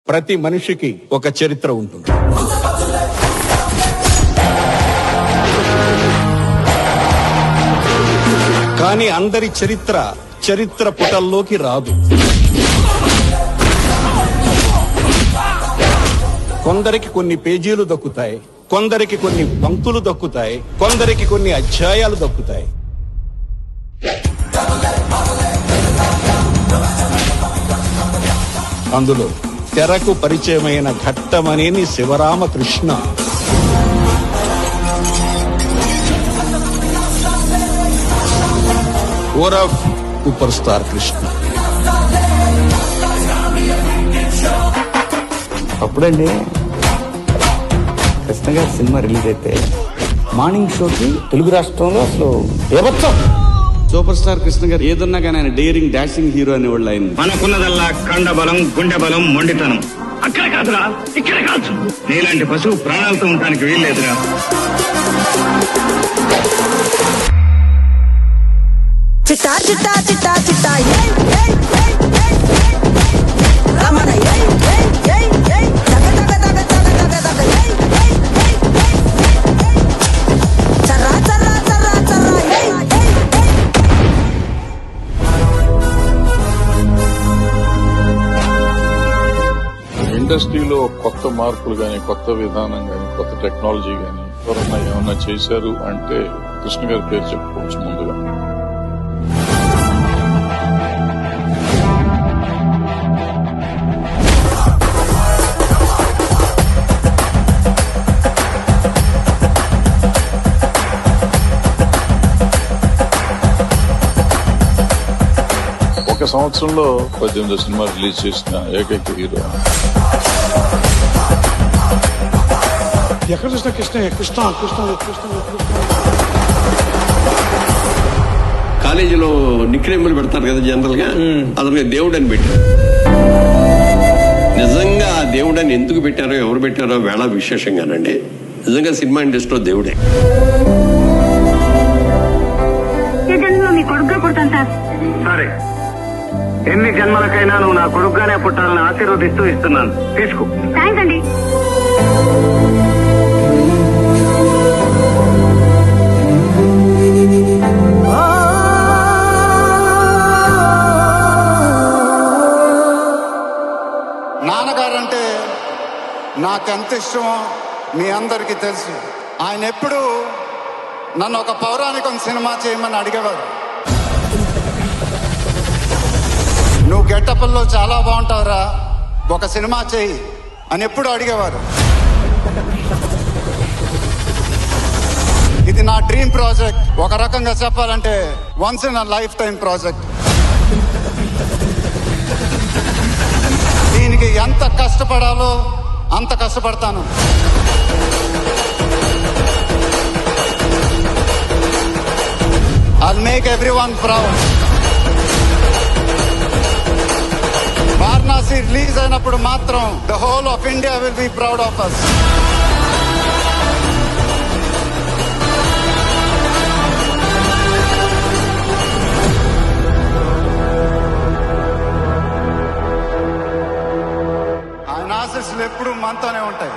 ప్రతి మనిషికి ఒక చరిత్ర ఉంటుంది. కానీ అందరి చరిత్ర పుటల్లోకి రాదు. కొందరికి కొన్ని పేజీలు దక్కుతాయి, కొందరికి కొన్ని పంక్తులు దక్కుతాయి, కొందరికి కొన్ని అధ్యాయాలు దక్కుతాయి. అందులో తెరకు పరిచయమైన ఘట్టమనేని శివరామకృష్ణ, ఓరఫ్ సూపర్ స్టార్ కృష్ణ. అప్పుడండి కృష్ణ గారి సినిమా రిలీజ్ అయితే మార్నింగ్ షోకి తెలుగు రాష్ట్రంలో అసలు ఏవచ్చం. సూపర్ స్టార్ కృష్ణ గారు ఏదన్నా కానీ ఆయన డేరింగ్ డాషింగ్ హీరో అనేవాళ్ళు. ఆయన మనకున్నదల్లా కండ బలం, గుండె బలం, మొండితనం. అక్కడ కాదురా, ఇక్కడ కాదు. నీలాంటి పశువు ప్రాణాలతో ఉండడానికి వీల్లేదురా. చిట్టా చిట్టా చిట్టా చిట్టా రమణ చర్రా చర్రా చర్రా చర్రా. ఇండస్ట్రీలో కొత్త మార్పులు గాని, కొత్త విధానం గాని, కొత్త టెక్నాలజీ గాని ఎవరన్నా ఏమన్నా చేశారు అంటే కృష్ణ గారి పేరు చెప్పుకోవచ్చు ముందుగా. ఒక సంవత్సరంలో 18 సినిమా రిలీజ్ చేసిన ఏకైక హీరో. ఎక్కడ చూసినా కృష్ణ కృష్ణ కృష్ణ కృష్ణ కృష్ణ. కాలేజీలో నిక్నేములు పెడతారు కదా జనరల్ గా, అతనికి దేవుడు అని పెట్టారు. నిజంగా ఆ దేవుడు అని ఎందుకు పెట్టారో, ఎవరు పెట్టారో వేళ విశేషంగానండి. నిజంగా సినిమా ఇండస్ట్రీలో దేవుడే. మీ కొడుకుగా పుడతాను సార్. సరే, ఎన్ని జన్మలకైనా నువ్వు నా కొడుకుగానే పుట్టాలని ఆశీర్వదిస్తూ ఇస్తున్నాను. తీసుకో. థ్యాంక్స్ అండి. నాన్నగారంటే నాకెంత ఇష్టమో మీ అందరికీ తెలుసు. ఆయన ఎప్పుడు నన్ను ఒక పౌరాణికం సినిమా చేయమని అడిగేవారు. నువ్వు గెటప్ల్లో చాలా బాగుంటావురా, ఒక సినిమా చేయి అని ఎప్పుడు అడిగేవారు. ఇది నా డ్రీమ్ ప్రాజెక్ట్. ఒక రకంగా చెప్పాలంటే once in a life time project. దీనికి ఎంత కష్టపడాలో అంత కష్టపడతాను. I'll make everyone proud. Varanasi release అయినప్పుడు మాత్రం the whole of India will be proud of us. ఆయన ఆశీస్సులు ఎప్పుడు మనతోనే ఉంటాయి.